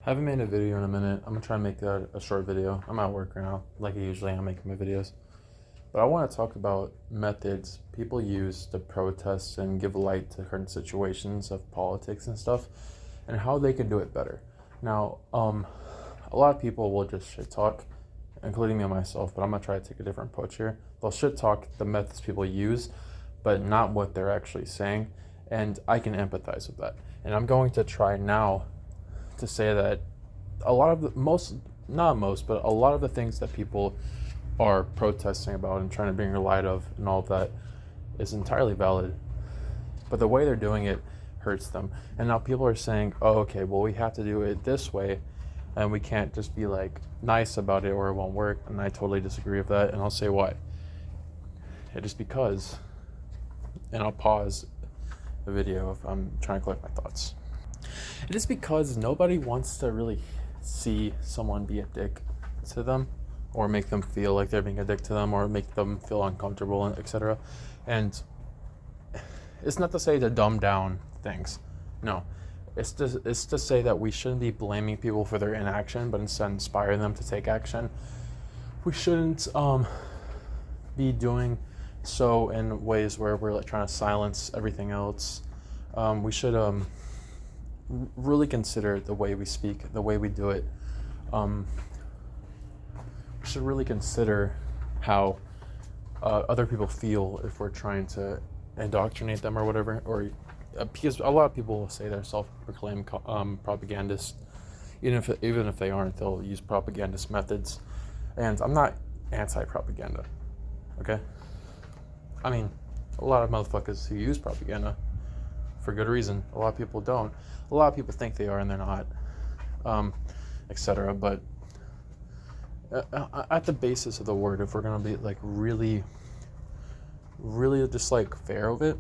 Haven't made a video in a minute. I'm gonna try and make a short video. I'm at work right now, like I usually am making my videos. But I want to talk about methods people use to protest and give light to current situations of politics and stuff, and how they can do it better. Now, a lot of people will just shit talk, including me and myself, but I'm gonna try to take a different approach here. They'll shit talk the methods people use, but not what they're actually saying, and I can empathize with that. And I'm going to try now to say that a lot of a lot of the things that people are protesting about and trying to bring light of and all of that is entirely valid, but the way they're doing it hurts them. And now people are saying, oh, okay, well, we have to do it this way and we can't just be like nice about it or it won't work. And I totally disagree with that, and I'll say why. It is because, and I'll pause the video if I'm trying to collect my thoughts. It is because nobody wants to really see someone be a dick to them, or make them feel like they're being a dick to them, or make them feel uncomfortable, etc. And it's not to say to dumb down things. No. It's to say that we shouldn't be blaming people for their inaction, but instead inspire them to take action. We shouldn't be doing so in ways where we're like trying to silence everything else. We should really consider the way we speak, the way we do it. We should really consider how other people feel if we're trying to indoctrinate them or whatever, or because a lot of people will say they're self-proclaimed propagandists. Even if they aren't, they'll use propagandist methods. And I'm not anti-propaganda, okay? I mean, a lot of motherfuckers who use propaganda for good reason. A lot of people don't. A lot of people think they are and they're not, etc. But at the basis of the word, if we're gonna be like really just like fair of it,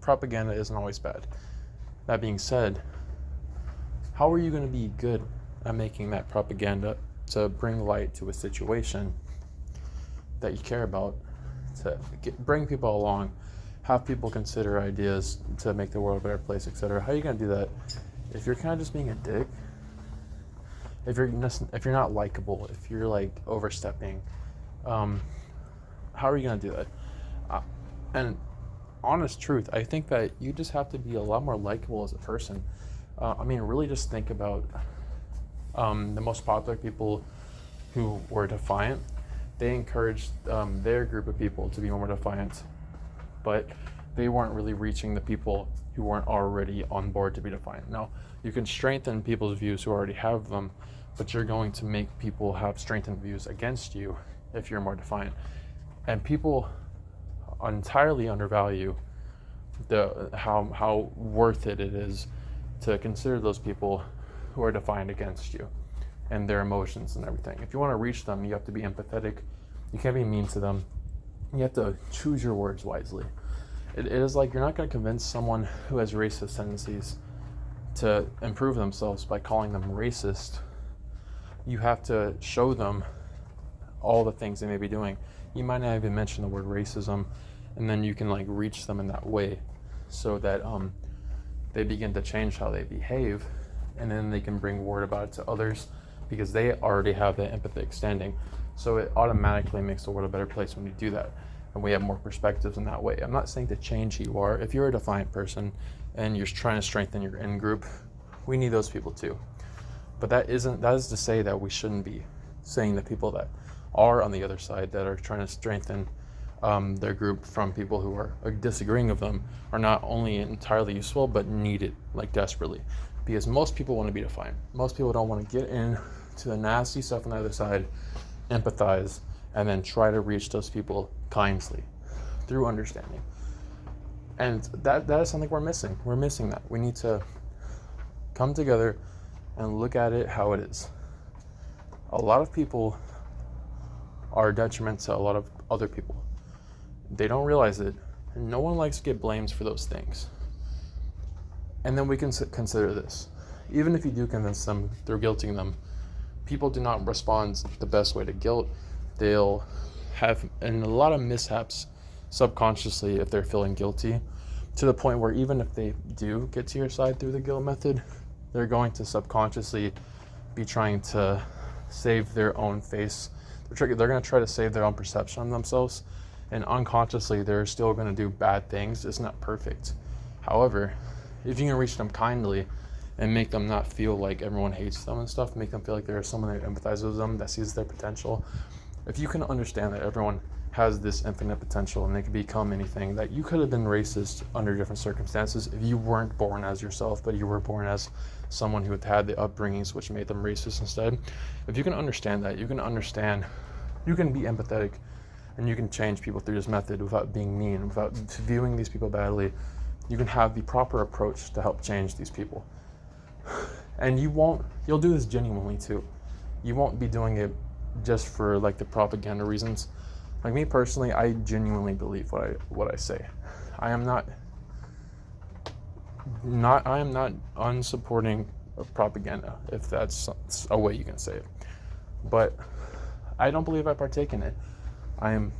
propaganda isn't always bad. That being said, how are you gonna be good at making that propaganda to bring light to a situation that you care about, to bring people along, have people consider ideas to make the world a better place, etc.? How are you gonna do that if you're kind of just being a dick? If you're not likable, if you're like overstepping, how are you gonna do that? And honest truth, I think that you just have to be a lot more likable as a person. Really just think about the most popular people who were defiant. They encouraged their group of people to be more defiant, but they weren't really reaching the people who weren't already on board to be defiant. Now, you can strengthen people's views who already have them, but you're going to make people have strengthened views against you if you're more defiant. And people entirely undervalue how worth it is to consider those people who are defiant against you and their emotions and everything. If you want to reach them, you have to be empathetic. You can't be mean to them. You have to choose your words wisely. It is like you're not going to convince someone who has racist tendencies to improve themselves by calling them racist. You have to show them all the things they may be doing. You might not even mention the word racism, and then you can like reach them in that way so that they begin to change how they behave, and then they can bring word about it to others because they already have that empathetic standing. So it automatically makes the world a better place when you do that, and we have more perspectives in that way. I'm not saying to change who you are. If you're a defiant person and you're trying to strengthen your in-group, we need those people too. But that is to say that we shouldn't be saying that people that are on the other side, that are trying to strengthen their group from people who are disagreeing of them, are not only entirely useful but needed like desperately, because most people want to be defiant. Most people don't want to get into the nasty stuff on the other side, empathize, and then try to reach those people kindly through understanding. And that is something we're missing. We're missing that. We need to come together and look at it how it is. A lot of people are a detriment to a lot of other people. They don't realize it, and no one likes to get blamed for those things. And then we can consider this. Even if you do convince them through guilting them, people do not respond the best way to guilt. They'll have a lot of mishaps subconsciously if they're feeling guilty, to the point where even if they do get to your side through the guilt method, they're going to subconsciously be trying to save their own face. They're going to try to save their own perception of themselves, and unconsciously they're still going to do bad things. It's not perfect. However, if you can reach them kindly and make them not feel like everyone hates them and stuff, make them feel like there's someone that empathizes with them, that sees their potential. If you can understand that everyone has this infinite potential and they can become anything, that you could have been racist under different circumstances if you weren't born as yourself, but you were born as someone who had the upbringings which made them racist instead. If you can understand that, you can be empathetic, and you can change people through this method without being mean, without viewing these people badly. You can have the proper approach to help change these people. And you'll do this genuinely too. You won't be doing it just for like the propaganda reasons. Like me personally, I genuinely believe what I say. I am not unsupporting of propaganda, if that's a way you can say it. But I don't believe I partake in it. I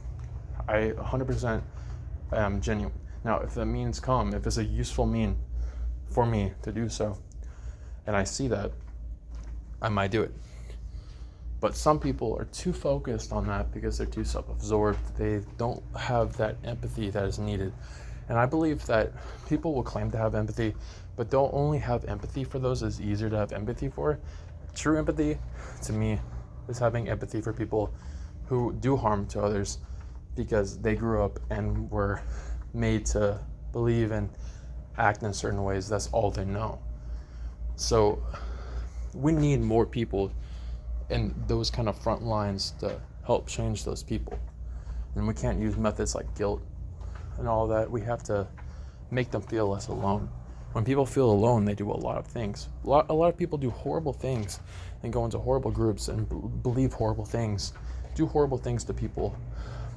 100% am genuine. Now, if the means come, if it's a useful mean for me to do so, and I see that, I might do it. But some people are too focused on that because they're too self-absorbed. They don't have that empathy that is needed. And I believe that people will claim to have empathy, but they'll only have empathy for those it's easier to have empathy for. True empathy, to me, is having empathy for people who do harm to others because they grew up and were made to believe and act in certain ways. That's all they know. So we need more people in those kind of front lines to help change those people. And we can't use methods like guilt and all that. We have to make them feel less alone. When people feel alone, they do a lot of things. A lot of people do horrible things and go into horrible groups and believe horrible things, do horrible things to people,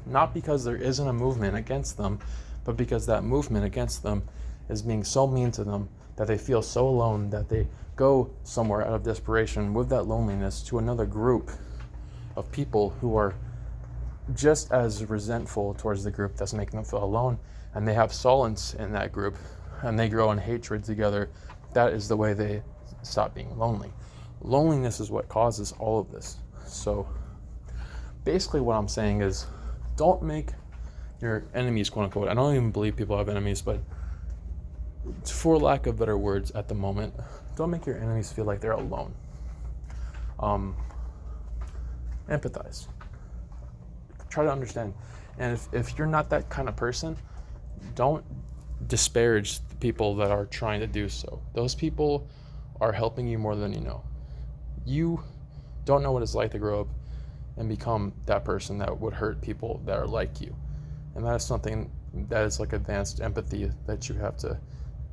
not because there isn't a movement against them, but because that movement against them is being so mean to them that they feel so alone that they go somewhere out of desperation with that loneliness to another group of people who are just as resentful towards the group that's making them feel alone, and they have solace in that group, and they grow in hatred together. That is the way they stop being lonely. Loneliness is what causes all of this. So basically what I'm saying is, don't make your enemies, quote unquote, I don't even believe people have enemies, but for lack of better words at the moment, don't make your enemies feel like they're alone. Empathize. Try to understand. And if you're not that kind of person, don't disparage the people that are trying to do so. Those people are helping you more than you know. You don't know what it's like to grow up and become that person that would hurt people that are like you. And that is something that is like advanced empathy that you have to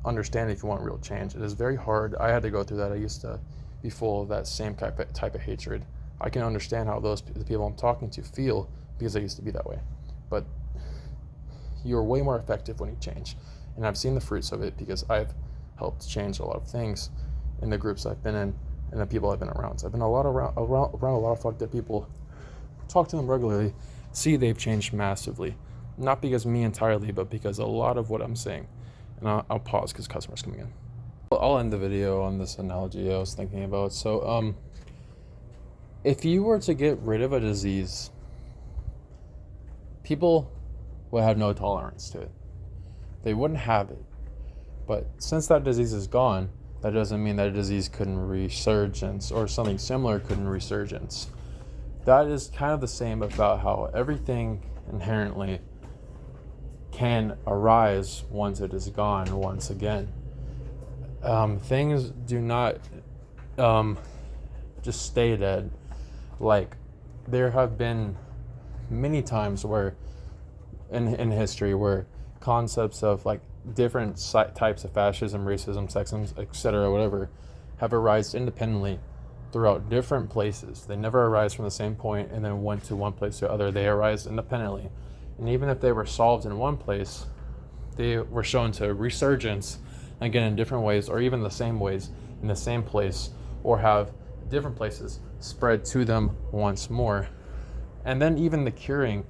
understand if you want real change. It is very hard. I had to go through that. I used to be full of that same type of hatred. I can understand how the people I'm talking to feel because I used to be that way. But you're way more effective when you change. And I've seen the fruits of it because I've helped change a lot of things in the groups I've been in and the people I've been around. So I've been around a lot of fucked up people, talk to them regularly, see they've changed massively. Not because me entirely, but because a lot of what I'm saying. And I'll pause because customers coming in. I'll end the video on this analogy I was thinking about. So, if you were to get rid of a disease, people would have no tolerance to it. They wouldn't have it. But since that disease is gone, that doesn't mean that a disease couldn't resurgence or something similar couldn't resurgence. That is kind of the same about how everything inherently can arise once it is gone once again. Things do not just stay dead. Like, there have been many times where in history where concepts of like different types of fascism, racism, sexism, etc., whatever, have arisen independently throughout different places. They never arise from the same point and then went to one place to other. They arise independently. And even if they were solved in one place, they were shown to resurgence again in different ways, or even the same ways in the same place, or have different places spread to them once more. And then even the curing,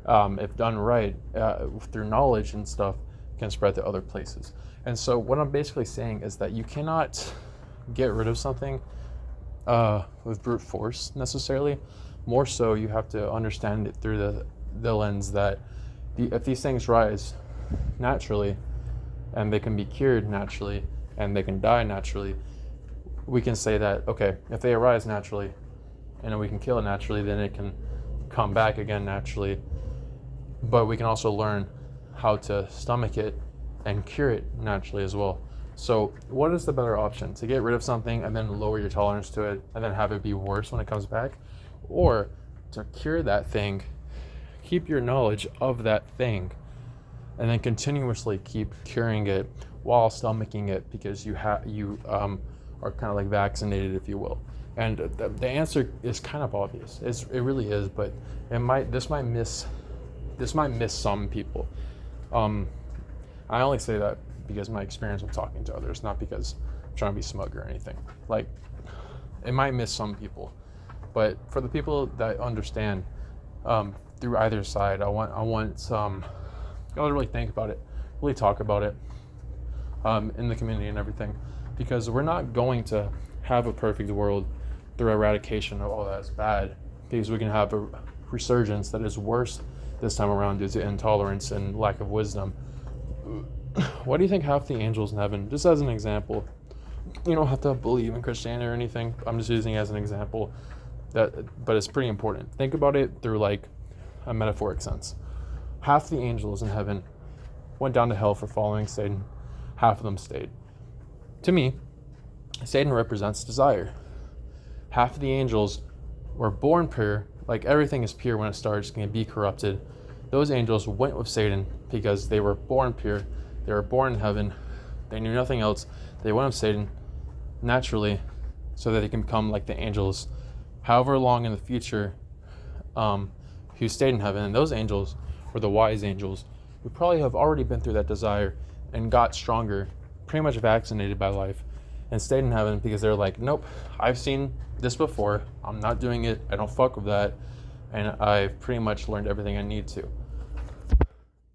if done right, through knowledge and stuff, can spread to other places. And so what I'm basically saying is that you cannot get rid of something with brute force necessarily. More so, you have to understand it through the lens that if these things rise naturally and they can be cured naturally and they can die naturally, we can say that, okay, if they arise naturally and we can kill it naturally, then it can come back again naturally. But we can also learn how to stomach it and cure it naturally as well. So what is the better option? To get rid of something and then lower your tolerance to it and then have it be worse when it comes back? Or to cure that thing, keep your knowledge of that thing, and then continuously keep curing it while stomaching it, because you are kind of like vaccinated, if you will. And the answer is kind of obvious. It really is, but this might miss some people. I only say that because my experience with talking to others, not because I'm trying to be smug or anything. Like, it might miss some people, but for the people that understand through either side, I want y'all to really think about it, really talk about it in the community and everything, because we're not going to have a perfect world through eradication of all that's bad, because we can have a resurgence that is worse this time around due to intolerance and lack of wisdom. What do you think half the angels in heaven, just as an example, you don't have to believe in Christianity or anything, I'm just using it as an example, but it's pretty important. Think about it through like a metaphoric sense. Half the angels in heaven went down to hell for following Satan. Half of them stayed. To me, Satan represents desire. Half of the angels were born pure, like everything is pure when it starts, can be corrupted. Those angels went with Satan because they were born pure. They were born in heaven. They knew nothing else. They went with Satan naturally so that they can become like the angels however long in the future who stayed in heaven. And those angels were the wise angels who probably have already been through that desire and got stronger, pretty much vaccinated by life, and stayed in heaven because they're like, nope, I've seen this before. I'm not doing it. I don't fuck with that. And I've pretty much learned everything I need to.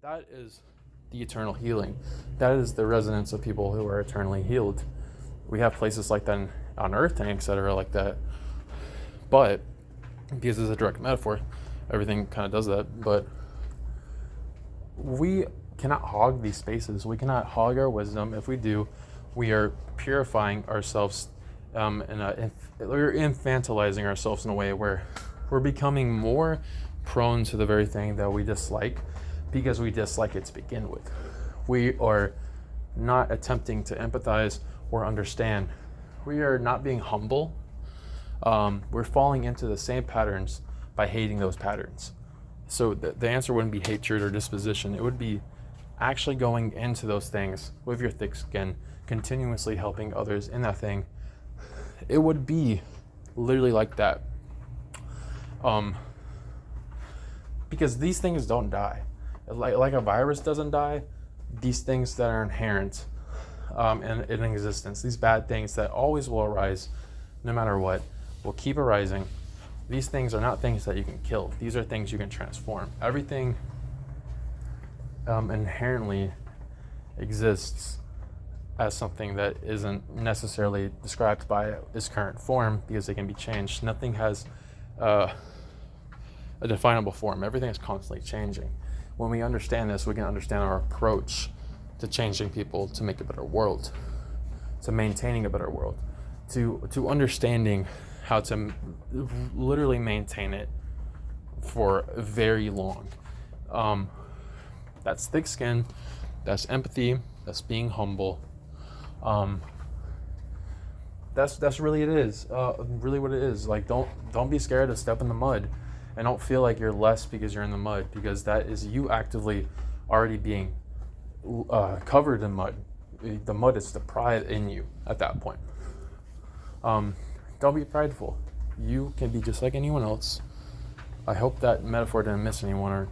That is the eternal healing. That is the resonance of people who are eternally healed. We have places like that on earth and etc. like that. But because it's a direct metaphor, everything kind of does that. But we cannot hog these spaces. We cannot hog our wisdom. If we do, we are purifying ourselves we're infantilizing ourselves in a way where we're becoming more prone to the very thing that we dislike because we dislike it to begin with. We are not attempting to empathize or understand. We are not being humble. We're falling into the same patterns by hating those patterns. So the answer wouldn't be hatred or disposition. It would be actually going into those things with your thick skin, continuously helping others in that thing. It would be literally like that. Because these things don't die. Like a virus doesn't die, these things that are inherent in existence, these bad things that always will arise no matter what, will keep arising. These things are not things that you can kill. These are things you can transform. Everything inherently exists as something that isn't necessarily described by its current form because it can be changed. Nothing has a definable form. Everything is constantly changing. When we understand this, we can understand our approach to changing people to make a better world, to maintaining a better world, to understanding how to literally maintain it for very long. That's thick skin, that's empathy, that's being humble. That's really it is. Really what it is. Like, don't be scared to step in the mud, and don't feel like you're less because you're in the mud, because that is you actively already being covered in mud. The mud is the pride in you at that point. Don't be prideful. You can be just like anyone else. I hope that metaphor didn't miss anyone, or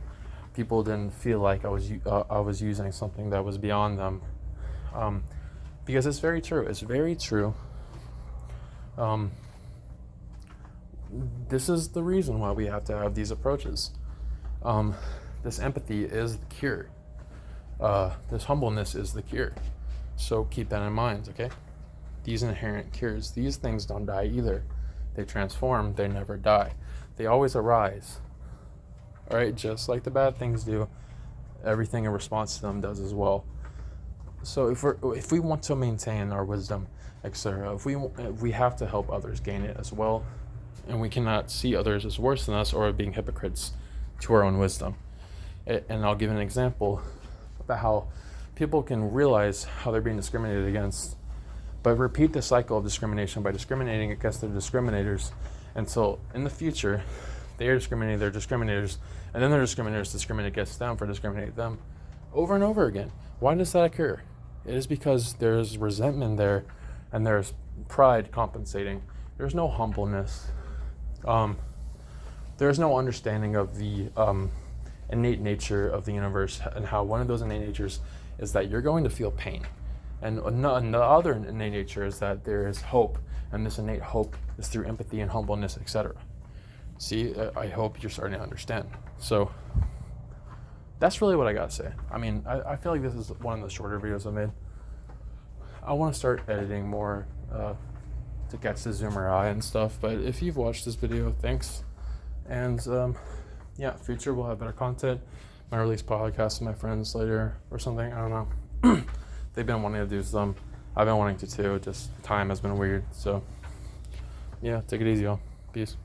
people didn't feel like I was using something that was beyond them. Because it's very true. It's very true. This is the reason why we have to have these approaches. This empathy is the cure. This humbleness is the cure. So keep that in mind, okay? these inherent cures. These things don't die either. They transform, they never die. They always arise. All right, just like the bad things do, everything in response to them does as well. So if we want to maintain our wisdom, etc., if we have to help others gain it as well, and we cannot see others as worse than us or being hypocrites to our own wisdom. And I'll give an example about how people can realize how they're being discriminated against, but repeat the cycle of discrimination by discriminating against the discriminators until in the future they are discriminating their discriminators, and then their discriminators discriminate against them for discriminating them over and over again. Why does that occur? It is because there's resentment there, and there's pride compensating. There's no humbleness. There's no understanding of the innate nature of the universe, and how one of those innate natures is that you're going to feel pain. And the other innate nature is that there is hope, and this innate hope is through empathy and humbleness, etc. See, I hope you're starting to understand. So that's really what I gotta say. I mean, I feel like this is one of the shorter videos I made. I want to start editing more to catch the zoomer eye and stuff, but if you've watched this video, thanks. And future we'll have better content. I release podcasts with my friends later or something, I don't know. They've been wanting to do some. I've been wanting to too, just time has been weird. So yeah, take it easy, y'all. Peace.